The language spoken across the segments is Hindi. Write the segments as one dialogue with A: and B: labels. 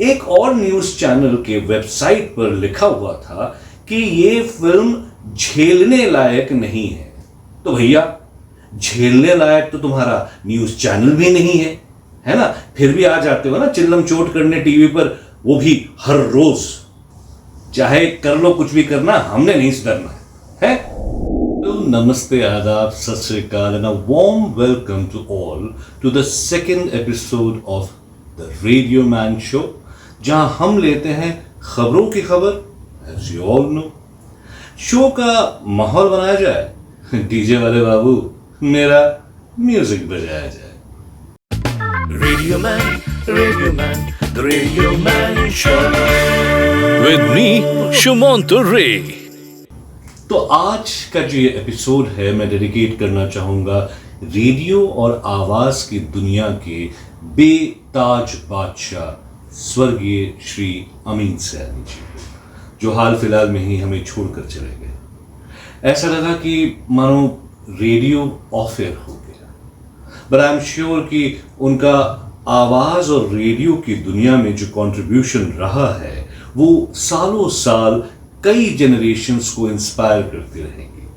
A: एक और न्यूज चैनल के वेबसाइट पर लिखा हुआ था कि ये फिल्म झेलने लायक नहीं है। तो भैया, झेलने लायक तो तुम्हारा न्यूज चैनल भी नहीं है ना? फिर भी आ जाते हो ना चिल्लम चोट करने टीवी पर, वो भी हर रोज। चाहे कर लो कुछ भी करना, हमने नहीं सुधरना है। तो नमस्ते, आदाब, सत श्री अकाल and a warm welcome to all to the second episode of the radio man show, जहां हम लेते हैं खबरों की खबर। As you all know, show का माहौल बनाया जाए, डीजे वाले बाबू मेरा म्यूजिक बजाया जाए।
B: Radio Man, the Radio Man Show. With me, Shumanto Ray.
A: तो आज का जो ये एपिसोड है, मैं डेडिकेट करना चाहूँगा रेडियो और आवाज़ की दुनिया के बेताज बादशाह स्वर्गीय श्री अमीन सयानी जी को, जो हाल फिलहाल में ही हमें छोड़कर चले गए। ऐसा लगा कि मानो रेडियो ऑफ एयर हो गया, बट आई एम श्योर कि उनका आवाज़ और रेडियो की दुनिया में जो कंट्रीब्यूशन रहा है वो सालों साल कई जनरेशंस को इंस्पायर करती रहेंगी।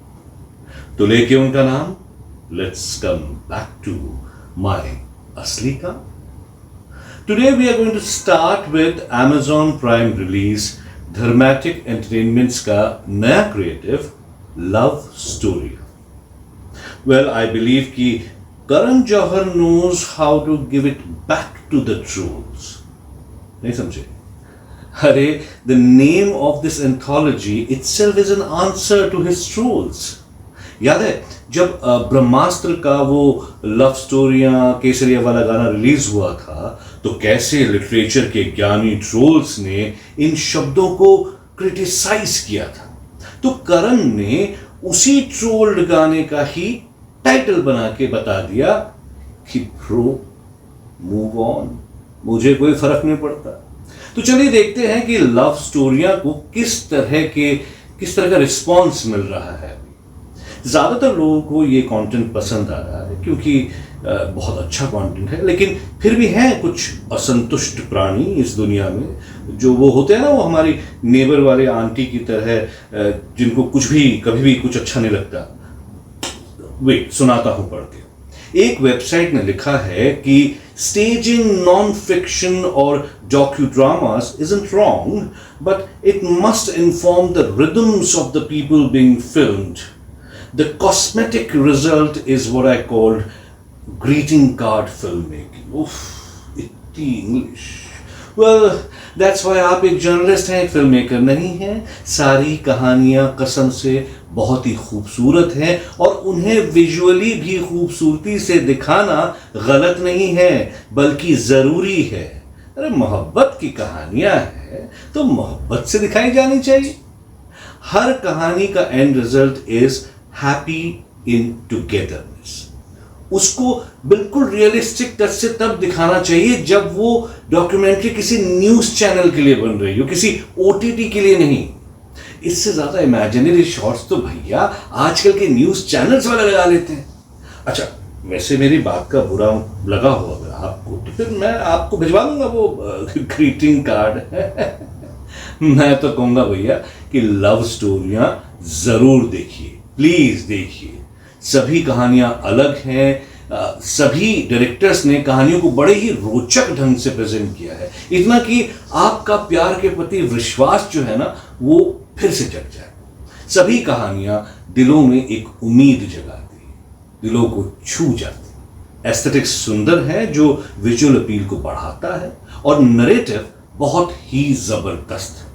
A: तो लेके उनका नाम, let's come back to my असली काम। Today we are going to start with Amazon prime release Dharmatic entertainments का नया creative love story. Well, I believe कि Karan Johar knows how to give it back to the trolls. नहीं समझे? अरे, the name of this anthology itself is an answer to his trolls. याद है जब ब्रह्मास्त्र का वो लव स्टोरियां केसरिया वाला गाना रिलीज हुआ था, तो कैसे लिटरेचर के ज्ञानी ट्रोल्स ने इन शब्दों को क्रिटिसाइज किया था। तो करण ने उसी ट्रोल्ड गाने का ही टाइटल बना के बता दिया कि ब्रो, मूव ऑन, मुझे कोई फर्क नहीं पड़ता। तो चलिए देखते हैं कि लव स्टोरियां को किस तरह का रिस्पॉन्स मिल रहा है। ज़्यादातर लोगों को ये कंटेंट पसंद आ रहा है क्योंकि बहुत अच्छा कंटेंट है, लेकिन फिर भी हैं कुछ असंतुष्ट प्राणी इस दुनिया में, जो वो होते हैं ना, वो हमारी नेबर वाले आंटी की तरह, जिनको कुछ भी कभी भी कुछ अच्छा नहीं लगता। वेट, सुनाता हूं पढ़ के। एक वेबसाइट ने लिखा है कि staging non-fiction or docudramas isn't wrong, but it must inform the rhythms of the people being filmed. The cosmetic result is what I called greeting card filmmaking. Oof, इतनी English. Well, that's why आप एक जर्नलिस्ट हैं, फिल्म मेकर नहीं हैं। सारी कहानियां कसम से बहुत ही खूबसूरत हैं और उन्हें विजुअली भी खूबसूरती से दिखाना गलत नहीं है, बल्कि ज़रूरी है। अरे, मोहब्बत की कहानियां हैं तो मोहब्बत से दिखाई जानी चाहिए। हर कहानी का and result is happy in togetherness. उसको बिल्कुल रियलिस्टिक टच से तब दिखाना चाहिए जब वो डॉक्यूमेंट्री किसी न्यूज़ चैनल के लिए बन रही हो, किसी OTT के लिए नहीं। इससे ज़्यादा इमेजिनरी शॉट्स तो भैया आजकल के न्यूज़ चैनल्स वाले लगा लेते हैं। अच्छा, वैसे मेरी बात का बुरा लगा हो अगर आपको, तो फिर मैं आपको भिजवा दूंगा वो ग्रीटिंग कार्ड। मैं तो कहूँगा भैया कि लव स्टोरियाँ ज़रूर देखिए, प्लीज़ देखिए। सभी कहानियाँ अलग हैं, सभी डायरेक्टर्स ने कहानियों को बड़े ही रोचक ढंग से प्रेजेंट किया है, इतना कि आपका प्यार के प्रति विश्वास जो है ना, वो फिर से जग जाए। सभी कहानियां दिलों में एक उम्मीद जगाती है, दिलों को छू जाती। एस्थेटिक्स सुंदर है जो विजुअल अपील को बढ़ाता है, और नरेटिव बहुत ही जबरदस्त है।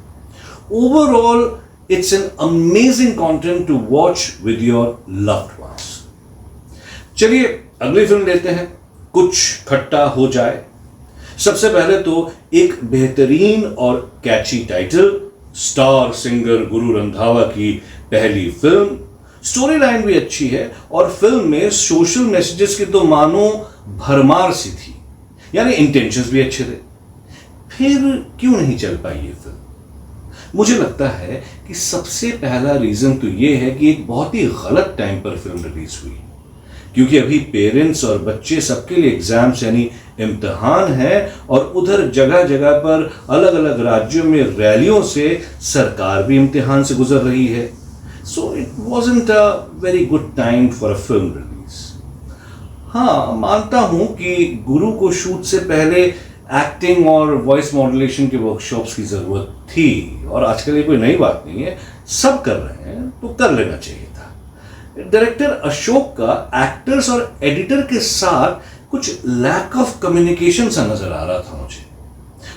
A: Overall it's an amazing content to watch with your loved ones. चलिए अगली फिल्म लेते हैं, कुछ खट्टा हो जाए। सबसे पहले तो एक बेहतरीन और कैची title, star singer Guru Randhawa की पहली फिल्म। स्टोरी लाइन भी अच्छी है और फिल्म में सोशल मैसेजेस की तो मानो भरमार सी थी, यानी इंटेंशंस भी अच्छे थे। फिर क्यों नहीं चल पाई ये फिल्म? मुझे लगता है कि सबसे पहला रीजन तो ये है कि एक बहुत ही गलत टाइम पर फिल्म रिलीज हुई, क्योंकि अभी पेरेंट्स और बच्चे सबके लिए एग्जाम्स यानी इम्तिहान है और उधर जगह जगह पर अलग अलग राज्यों में रैलियों से सरकार भी इम्तिहान से गुजर रही है. So it wasn't a very good time for a film release. हाँ, मानता हूं कि गुरु को शूट से पहले एक्टिंग और वॉइस मॉड्यूलेशन के वर्कशॉप्स की जरूरत थी, और आजकल ये कोई नई बात नहीं है, सब कर रहे हैं तो कर लेना चाहिए था. डायरेक्टर अशोक का एक्टर्स और एडिटर के साथ कुछ लैक ऑफ कम्युनिकेशन सा नजर आ रहा था मुझे.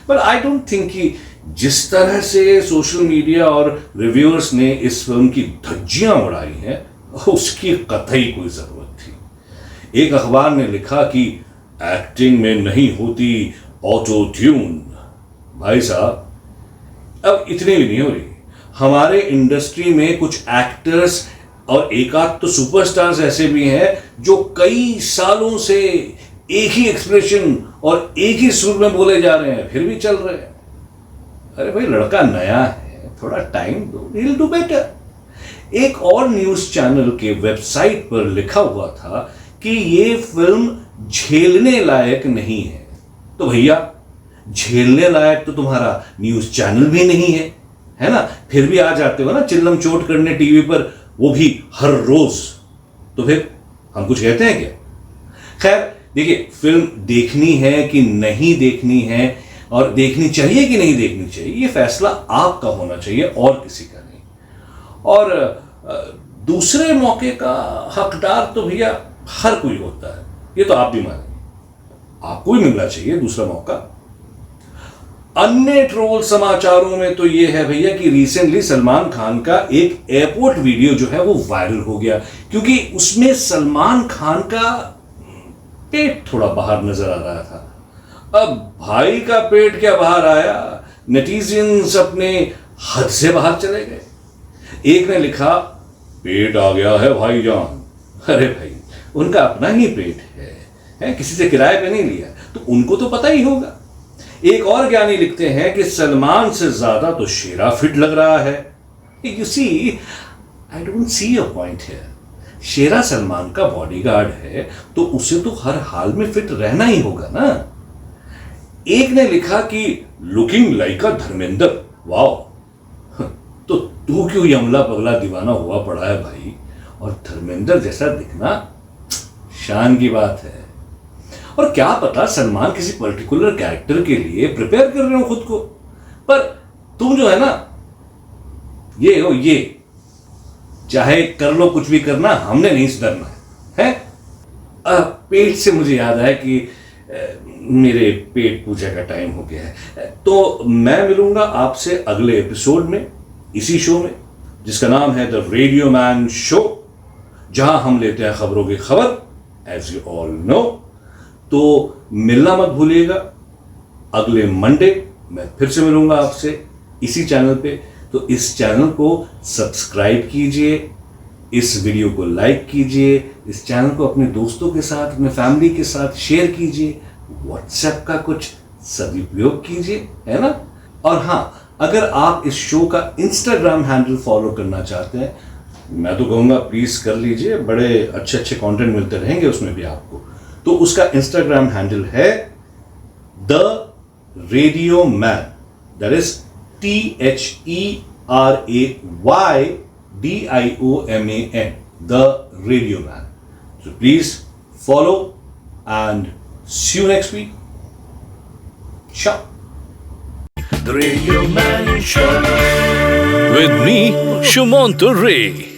A: पर आई डोंट थिंक कि जिस तरह से सोशल मीडिया और रिव्यूअर्स ने इस फिल्म की धज्जियां उड़ाई हैं उसकी कतई कोई जरूरत थी. एक अखबार ने लिखा कि एक्टिंग में नहीं होती ऑटो ट्यून. भाई साहब, अब इतनी भी नहीं हो रही. हमारे इंडस्ट्री में कुछ एक्टर्स और एक आध तो सुपरस्टार्स ऐसे भी हैं जो कई सालों से एक ही एक्सप्रेशन और एक ही सुर में बोले जा रहे हैं, फिर भी चल रहे हैं. अरे भाई, लड़का नया है, थोड़ा टाइम दो, ही विल डू बेटर. एक और न्यूज चैनल के वेबसाइट पर लिखा हुआ था कि ये फिल्म झेलने लायक नहीं है. तो भैया, झेलने लायक तो तुम्हारा न्यूज चैनल भी नहीं है ना? फिर भी आ जाते हो ना चिल्लम चोट करने टीवी पर, वो भी हर रोज. तो फिर हम कुछ कहते हैं क्या? खैर देखिए, फिल्म देखनी है कि नहीं देखनी है और देखनी चाहिए कि नहीं देखनी चाहिए, ये फैसला आपका होना चाहिए और किसी का नहीं. और दूसरे मौके का हकदार तो भैया हर कोई होता है, ये तो आप भी मानेंगे. आपको भी मिलना चाहिए दूसरा मौका. अन्य ट्रोल समाचारों में तो ये है भैया कि रिसेंटली सलमान खान का एक एयरपोर्ट वीडियो जो है वो वायरल हो गया, क्योंकि उसमें सलमान खान का पेट थोड़ा बाहर नजर आ रहा था. अब भाई का पेट क्या बाहर आया, नेटिजन्स अपने हद से बाहर चले गए. एक ने लिखा, पेट आ गया है भाईजान. अरे भाई, उनका अपना ही पेट है, किसी से किराए पे नहीं लिया, तो उनको तो पता ही होगा. एक और ज्ञानी लिखते हैं कि सलमान से ज्यादा तो शेरा फिट लग रहा है. You see, I don't see a point here. Shera Salman का बॉडीगार्ड है तो उसे तो हर हाल में फिट रहना ही होगा ना. एक ने लिखा कि लुकिंग लाइक अ धर्मेंद्र. वाओ, तो तू क्यों यमला पगला दीवाना हुआ पड़ा है भाई, और धर्मेंद्र जैसा दिखना शान की बात है. और क्या पता सलमान किसी पर्टिकुलर कैरेक्टर के लिए प्रिपेयर कर रहे हो खुद को, पर तुम जो है ना, ये हो ये, चाहे कर लो कुछ भी करना, हमने नहीं सुधरना है. पेट से मुझे याद आया कि मेरे पेट पूजा का टाइम हो गया है. तो मैं मिलूंगा आपसे अगले एपिसोड में, इसी शो में जिसका नाम है द रेडियो मैन शो, जहां हम लेते हैं खबरों की खबर, एज यू ऑल नो. तो मिलना मत भूलिएगा. अगले मंडे मैं फिर से मिलूंगा आपसे इसी चैनल पे. तो इस चैनल को सब्सक्राइब कीजिए, इस वीडियो को लाइक कीजिए, इस चैनल को अपने दोस्तों के साथ, अपने फैमिली के साथ शेयर कीजिए, व्हाट्सएप का कुछ सदुपयोग कीजिए, है ना. और हाँ, अगर आप इस शो का इंस्टाग्राम हैंडल फॉलो करना चाहते हैं, मैं तो कहूँगा प्लीज कर लीजिए, बड़े अच्छे अच्छे कंटेंट मिलते रहेंगे उसमें भी आपको. तो उसका इंस्टाग्राम हैंडल है the radio man, that is THERAYDIOMAN, the radio man. So please follow and see you next week. Ciao.
B: The Radio Man Show. With me, Shumanto Ray.